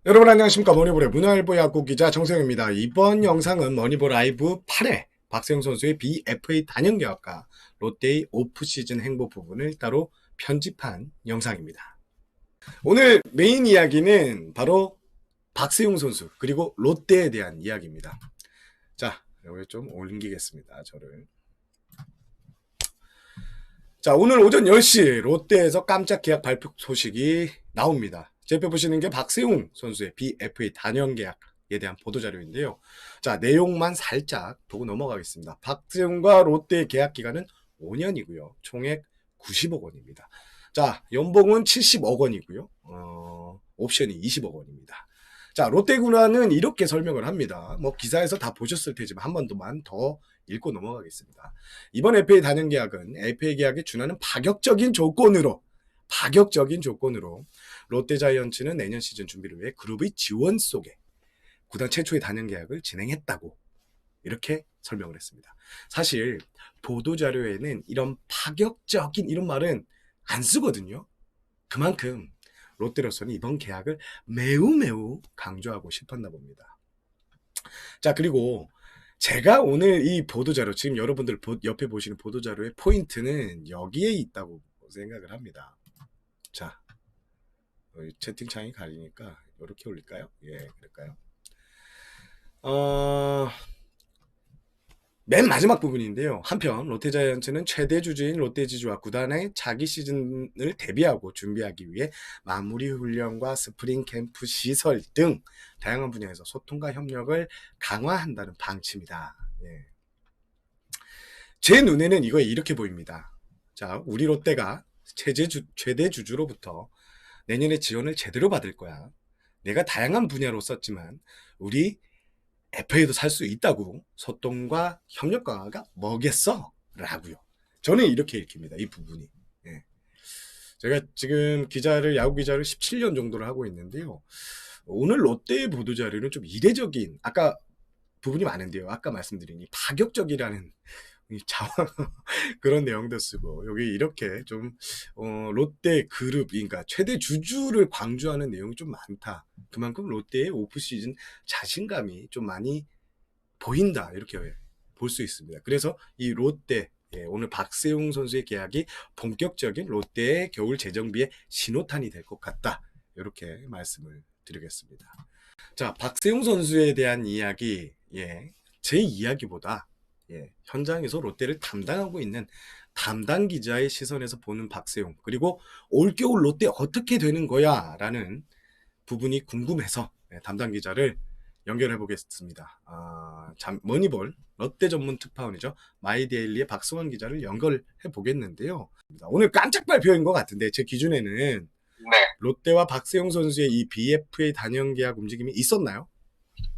여러분 안녕하십니까. 머니볼의 문화일보 야구 기자 정세영입니다. 이번 영상은 머니볼 라이브 8회 박세웅 선수의 BFA 단연 계약과 롯데의 오프시즌 행보 부분을 따로 편집한 영상입니다. 오늘 메인 이야기는 바로 박세웅 선수 그리고 롯데에 대한 이야기입니다. 자, 여기 좀 옮기겠습니다. 저를. 자, 오늘 오전 10시 롯데에서 깜짝 계약 발표 소식이 나옵니다. 제표 보시는 게 박세웅 선수의 BFA 단연 계약에 대한 보도자료인데요. 자, 내용만 살짝 보고 넘어가겠습니다. 박세웅과 롯데의 계약 기간은 5년이고요. 총액 90억 원입니다. 자, 연봉은 70억 원이고요. 옵션이 20억 원입니다. 자, 롯데구단은 이렇게 설명을 합니다. 뭐 기사에서 다 보셨을 테지만 한 번 더 읽고 넘어가겠습니다. 이번 FA 단연 계약은 FA 계약에 준하는 파격적인 조건으로 롯데자이언츠는 내년 시즌 준비를 위해 그룹의 지원 속에 구단 최초의 단연 계약을 진행했다고 이렇게 설명을 했습니다. 사실 보도자료에는 이런 파격적인 이런 말은 안 쓰거든요. 그만큼 롯데로서는 이번 계약을 매우 강조하고 싶었나 봅니다. 자, 그리고 제가 오늘 이 보도자료, 지금 여러분들 옆에 보시는 보도자료의 포인트는 여기에 있다고 생각을 합니다. 자, 채팅창이 가리니까 이렇게 올릴까요? 예, 그럴까요? 맨 마지막 부분인데요. 한편 롯데자이언츠는 최대 주주인 롯데지주와 구단의 자기 시즌을 대비하고 준비하기 위해 마무리 훈련과 스프링 캠프 시설 등 다양한 분야에서 소통과 협력을 강화한다는 방침이다. 예. 제 눈에는 이거 이렇게 보입니다. 자, 우리 롯데가 최대 주주로부터 내년에 지원을 제대로 받을 거야. 내가 다양한 분야로 썼지만 우리 FA도 살 수 있다고 소통과 협력가가 뭐겠어? 라고요. 저는 이렇게 읽힙니다. 이 부분이. 예. 제가 지금 야구 기자를 17년 정도를 하고 있는데요. 오늘 롯데의 보도자료는 좀 이례적인, 아까 부분이 많은데요. 아까 말씀드린 이 파격적이라는 그런 내용도 쓰고 여기 이렇게 좀 롯데 그룹 그러니까 최대 주주를 강조하는 내용이 좀 많다. 그만큼 롯데의 오프시즌 자신감이 좀 많이 보인다 이렇게 볼 수 있습니다. 그래서 이 롯데 오늘 박세웅 선수의 계약이 본격적인 롯데의 겨울 재정비의 신호탄이 될 것 같다. 이렇게 말씀을 드리겠습니다. 자, 박세웅 선수에 대한 이야기, 제 이야기보다 현장에서 롯데를 담당하고 있는 담당 기자의 시선에서 보는 박세웅, 그리고 올겨울 롯데 어떻게 되는 거야 라는 부분이 궁금해서 담당 기자를 연결해 보겠습니다. 머니볼 롯데 전문 특파원이죠. 마이데일리의 박승원 기자를 연결해 보겠는데요. 오늘 깜짝 발표인 것 같은데 제 기준에는 네. 롯데와 박세웅 선수의 이 BFA 단연 계약 움직임이 있었나요?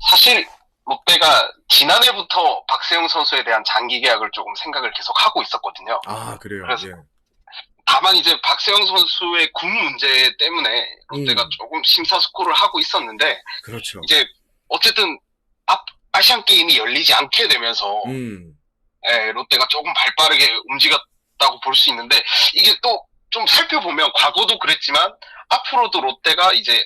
사실 롯데가 지난해부터 박세웅 선수에 대한 장기 계약을 조금 생각을 계속 하고 있었거든요. 그래요. 그래서 예. 다만 이제 박세웅 선수의 군 문제 때문에 롯데가 조금 심사숙고를 하고 있었는데 그렇죠. 이제 어쨌든 아시안 게임이 열리지 않게 되면서 롯데가 조금 발빠르게 움직였다고 볼 수 있는데 이게 또 좀 살펴보면 과거도 그랬지만 앞으로도 롯데가 이제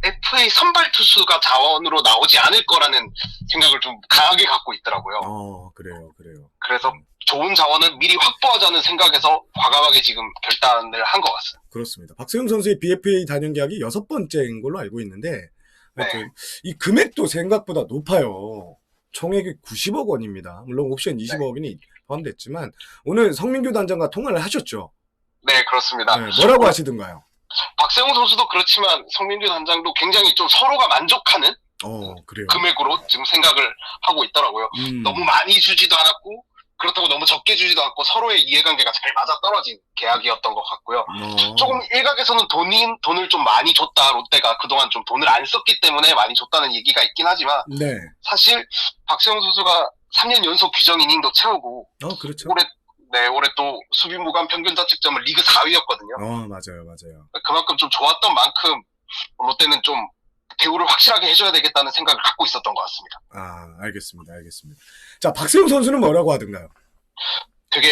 FA 선발 투수가 자원으로 나오지 않을 거라는 생각을 좀 강하게 갖고 있더라고요. 그래요. 그래서 좋은 자원은 미리 확보하자는 생각에서 과감하게 지금 결단을 한 것 같습니다. 그렇습니다. 박세웅 선수의 BFA 단연 계약이 6번째인 걸로 알고 있는데 하여튼 네. 이 금액도 생각보다 높아요. 총액이 90억 원입니다. 물론 옵션 20억 원이 포함됐지만 오늘 성민규 단장과 통화를 하셨죠? 네, 그렇습니다. 네, 뭐라고 하시던가요? 박세웅 선수도 그렇지만 성민규 단장도 굉장히 좀 서로가 만족하는 그래요. 금액으로 지금 생각을 하고 있더라고요. 너무 많이 주지도 않았고 그렇다고 너무 적게 주지도 않고 서로의 이해관계가 잘 맞아떨어진 계약이었던 것 같고요. 조금 일각에서는 돈을 좀 많이 줬다. 롯데가 그동안 좀 돈을 안 썼기 때문에 많이 줬다는 얘기가 있긴 하지만 네. 사실 박세웅 선수가 3년 연속 규정 이닝도 채우고 그렇죠. 올해 또 수비 무관 평균 자책점을 리그 4위였거든요. 맞아요. 그만큼 좀 좋았던 만큼 롯데는 좀 대우를 확실하게 해줘야 되겠다는 생각을 갖고 있었던 것 같습니다. 알겠습니다. 자, 박세웅 선수는 뭐라고 하던가요? 되게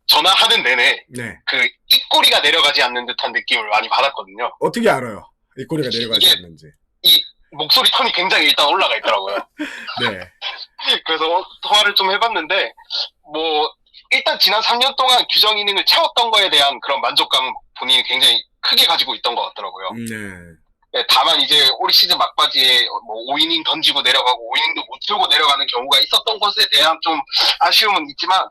전화하는 내내 네. 그 입꼬리가 내려가지 않는 듯한 느낌을 많이 받았거든요. 어떻게 알아요? 입꼬리가 내려가지 않는지. 이 목소리 톤이 굉장히 일단 올라가 있더라고요. 네. 그래서 통화를 좀 해봤는데, 뭐, 일단 지난 3년 동안 규정 이닝을 채웠던 거에 대한 그런 만족감 본인이 굉장히 크게 가지고 있던 것 같더라고요. 네. 네, 다만 이제 올 시즌 막바지에 뭐 5이닝 던지고 내려가고 5이닝도 못 채우고 내려가는 경우가 있었던 것에 대한 좀 아쉬움은 있지만,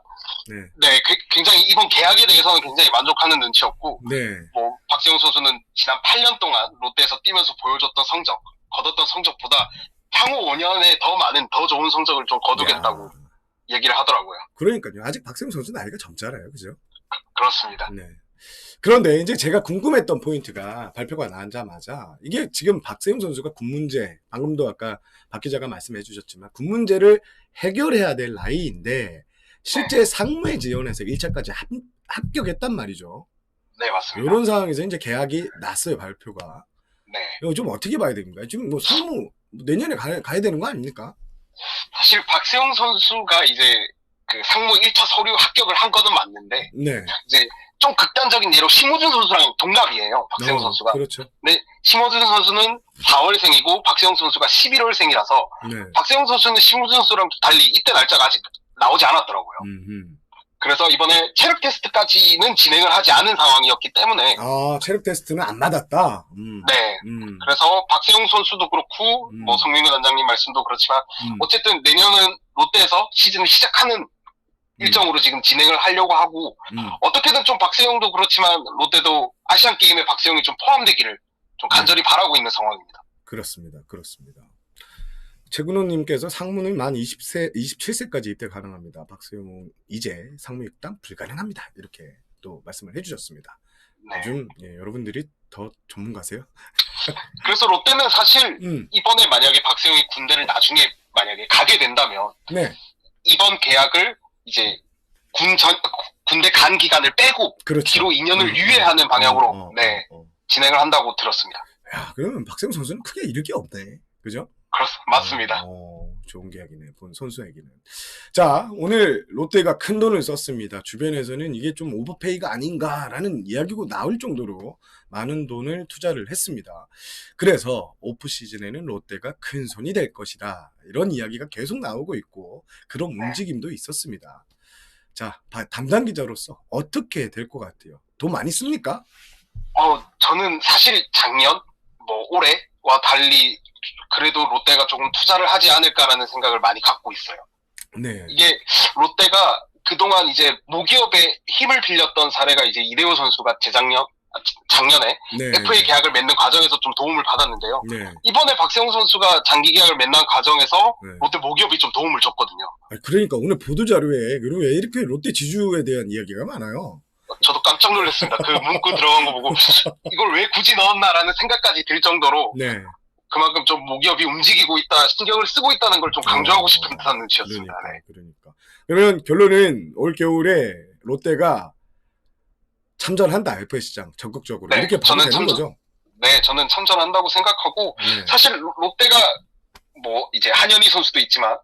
네. 네, 굉장히 이번 계약에 대해서는 굉장히 만족하는 눈치였고, 네. 뭐 박세웅 선수는 지난 8년 동안 롯데에서 뛰면서 보여줬던 성적, 거뒀던 성적보다 향후 5년에 더 많은, 더 좋은 성적을 좀 거두겠다고 얘기를 하더라고요. 그러니까요. 아직 박세웅 선수 나이가 젊잖아요. 그죠? 그렇습니다. 네. 그런데 이제 제가 궁금했던 포인트가 발표가 나자마자 이게 지금 박세웅 선수가 군 문제, 방금도 아까 박 기자가 말씀해 주셨지만 군 문제를 해결해야 될 나이인데 실제 상무에 지원해서 1차까지 합격했단 말이죠. 네, 맞습니다. 이런 상황에서 이제 계약이 났어요, 발표가. 네. 이거 좀 어떻게 봐야 됩니까? 지금 뭐 상무 내년에 가야 되는 거 아닙니까? 사실 박세웅 선수가 이제 그 상무 1차 서류 합격을 한 거는 맞는데, 네. 이제 좀 극단적인 예로 심우준 선수랑 동갑이에요, 박세웅 선수가. 그렇죠. 네, 심우준 선수는 4월생이고 박세웅 선수가 11월생이라서 네. 박세웅 선수는 심우준 선수랑 달리 이때 날짜가 아직 나오지 않았더라고요. 그래서 이번에 체력 테스트까지는 진행을 하지 않은 상황이었기 때문에 체력 테스트는 안 받았다. 네. 그래서 박세웅 선수도 그렇고 뭐 성민규 단장님 말씀도 그렇지만 어쨌든 내년은 롯데에서 시즌을 시작하는 일정으로 지금 진행을 하려고 하고 어떻게든 좀 박세웅도 그렇지만 롯데도 아시안 게임에 박세웅이 좀 포함되기를 좀 간절히 바라고 있는 상황입니다. 그렇습니다. 최근호님께서 상무는 만 27세까지 입대 가능합니다. 박세웅 이제 상무 입당 불가능합니다. 이렇게 또 말씀을 해주셨습니다. 네. 요즘 여러분들이 더 전문가세요? 그래서 롯데는 사실 이번에 만약에 박세웅이 군대를 나중에 만약에 가게 된다면 네. 이번 계약을 이제 군대 간 기간을 빼고 그렇죠. 뒤로 2년을 유예하는 방향으로 진행을 한다고 들었습니다. 야, 그러면 박세웅 선수는 크게 잃을 게 없네. 그죠? 맞습니다. 좋은 계약이네. 본 선수에게는. 자, 오늘 롯데가 큰 돈을 썼습니다. 주변에서는 이게 좀 오버페이가 아닌가라는 이야기가 나올 정도로 많은 돈을 투자를 했습니다. 그래서 오프 시즌에는 롯데가 큰 손이 될 것이다. 이런 이야기가 계속 나오고 있고 그런 움직임도 있었습니다. 자, 담당 기자로서 어떻게 될 것 같아요? 돈 많이 씁니까? 저는 사실 작년, 뭐 올해와 달리 그래도 롯데가 조금 투자를 하지 않을까라는 생각을 많이 갖고 있어요. 네. 이게 롯데가 그동안 이제 모기업에 힘을 빌렸던 사례가 이제 이대호 선수가 작년에 FA 계약을 맺는 과정에서 좀 도움을 받았는데요. 네. 이번에 박세웅 선수가 장기 계약을 맺는 과정에서 롯데 모기업이 좀 도움을 줬거든요. 그러니까 오늘 보도자료에 그리고 왜 이렇게 롯데 지주에 대한 이야기가 많아요? 저도 깜짝 놀랐습니다. 그 문구 들어간 거 보고 이걸 왜 굳이 넣었나라는 생각까지 들 정도로 그만큼 좀 모기업이 움직이고 있다, 신경을 쓰고 있다는 걸 좀 강조하고 싶은 듯한 눈치였습니다. 그러니까. 그러면 결론은 올 겨울에 롯데가 참전한다, FA 시장 적극적으로. 이렇게 봐도 되는 거죠? 네, 저는 참전한다고 생각하고 사실 롯데가 뭐 이제 한현희 선수도 있지만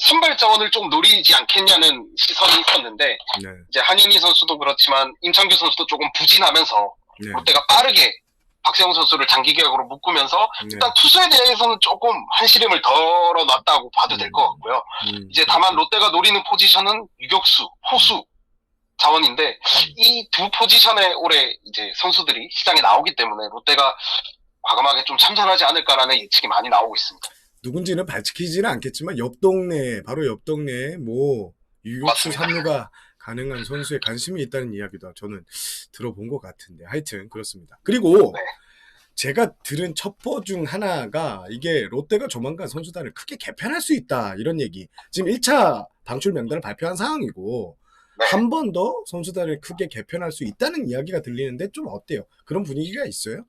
선발 자원을 좀 노리지 않겠냐는 시선이 있었는데 이제 한현희 선수도 그렇지만 임창규 선수도 조금 부진하면서 롯데가 빠르게 박세웅 선수를 장기 계약으로 묶으면서 일단 투수에 대해서는 조금 한시름을 덜어놨다고 봐도 될 것 같고요. 이제 다만 롯데가 노리는 포지션은 유격수, 포수 자원인데 이 두 포지션에 올해 이제 선수들이 시장에 나오기 때문에 롯데가 과감하게 좀 참전하지 않을까라는 예측이 많이 나오고 있습니다. 누군지는 밝히지는 않겠지만 바로 옆 동네에 뭐 유격수 삼루가 가능한 선수에 관심이 있다는 이야기도 저는 들어본 것 같은데 하여튼 그렇습니다. 그리고 제가 들은 첩보 중 하나가 이게 롯데가 조만간 선수단을 크게 개편할 수 있다 이런 얘기. 지금 1차 방출 명단을 발표한 상황이고 한 번 더 선수단을 크게 개편할 수 있다는 이야기가 들리는데 좀 어때요? 그런 분위기가 있어요?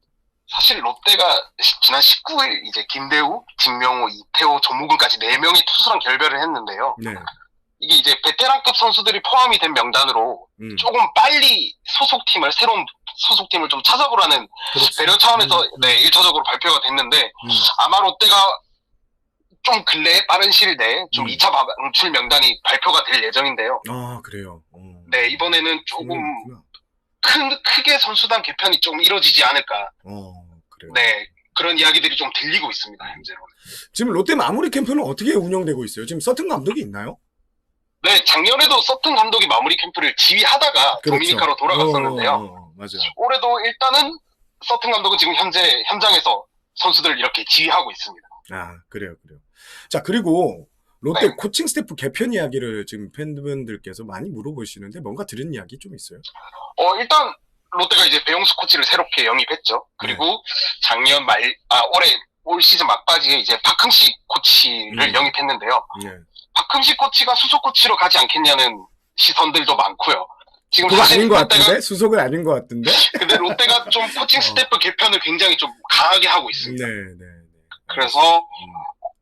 사실 롯데가 지난 19일 이제 김대우, 진명호, 이태호, 조무근까지 4명의 투수랑 결별을 했는데요. 이게 이제 베테랑급 선수들이 포함이 된 명단으로 조금 빨리 새로운 소속팀을 좀 찾아보라는 배려 차원에서 1차적으로 발표가 됐는데 아마 롯데가 좀 근래에 빠른 시일 내에 좀 2차 방출 명단이 발표가 될 예정인데요. 그래요? 네, 이번에는 조금 크게 선수단 개편이 좀 이루어지지 않을까. 그래요. 네, 그런 이야기들이 좀 들리고 있습니다, 현재로는. 지금 롯데 마무리 캠프는 어떻게 운영되고 있어요? 지금 서튼 감독이 있나요? 네, 작년에도 서튼 감독이 마무리 캠프를 지휘하다가 그렇죠. 도미니카로 돌아갔었는데요. 맞아요. 올해도 일단은 서튼 감독은 지금 현재 현장에서 선수들을 이렇게 지휘하고 있습니다. 아, 그래요. 자, 그리고 롯데 네. 코칭 스태프 개편 이야기를 지금 팬분들께서 많이 물어보시는데 뭔가 들은 이야기 좀 있어요? 일단 롯데가 이제 배용수 코치를 새롭게 영입했죠. 그리고 작년 올 시즌 막바지에 이제 박흥식 코치를 영입했는데요. 네. 박흥식 코치가 수석 코치로 가지 않겠냐는 시선들도 많고요. 지금 그거 사실 아닌 것 롯데가, 같은데? 수석은 아닌 것 같은데? 근데 롯데가 좀 코칭 스태프 개편을 굉장히 좀 강하게 하고 있습니다. 네. 그래서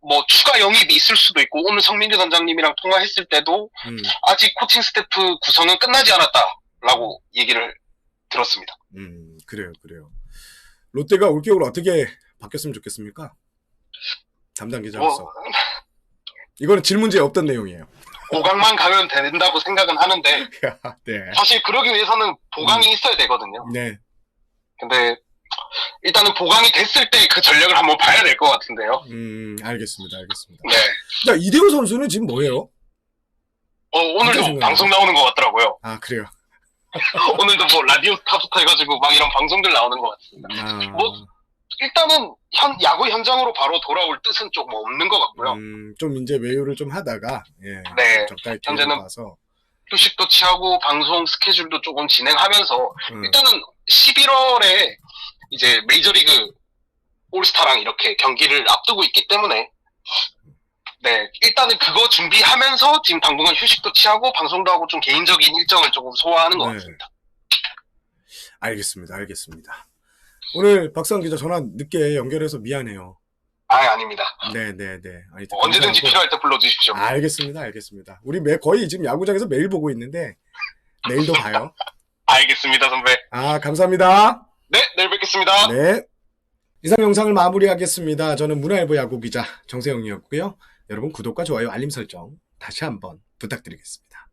뭐 추가 영입이 있을 수도 있고, 오늘 성민규 단장님이랑 통화했을 때도 아직 코칭 스태프 구성은 끝나지 않았다라고 얘기를 들었습니다. 그래요. 롯데가 올겨울 어떻게 바뀌었으면 좋겠습니까? 담당 기자로서. 이거는 질문지에 없던 내용이에요. 5강만 가면 된다고 생각은 하는데 네. 사실 그러기 위해서는 보강이 있어야 되거든요. 네. 근데 일단은 보강이 됐을 때 그 전력을 한번 봐야 될 것 같은데요. 알겠습니다. 네. 자, 이대호 선수는 지금 뭐예요? 오늘도 방송 나오는 것 같더라고요. 아, 그래요? 오늘도 뭐 라디오 스타부터 해가지고 막 이런 방송들 나오는 것 같습니다. 뭐 일단은 야구 현장으로 바로 돌아올 뜻은 좀 없는 것 같고요. 좀 이제 외유를 좀 하다가 네. 적당히 현재는 와서 휴식도 취하고 방송 스케줄도 조금 진행하면서 일단은 11월에 이제 메이저리그 올스타랑 이렇게 경기를 앞두고 있기 때문에 네, 일단은 그거 준비하면서 지금 당분간 휴식도 취하고 방송도 하고 좀 개인적인 일정을 조금 소화하는 것 같습니다. 알겠습니다. 오늘 박수환 기자 전화 늦게 연결해서 미안해요. 아닙니다. 네. 아니, 언제든지 필요할 때 불러주십시오. 알겠습니다. 우리 거의 지금 야구장에서 매일 보고 있는데 내일도 봐요. 알겠습니다, 선배. 감사합니다. 네, 내일 뵙겠습니다. 네. 이상 영상을 마무리하겠습니다. 저는 문화일보 야구 기자 정세영이었고요. 여러분 구독과 좋아요, 알림 설정 다시 한번 부탁드리겠습니다.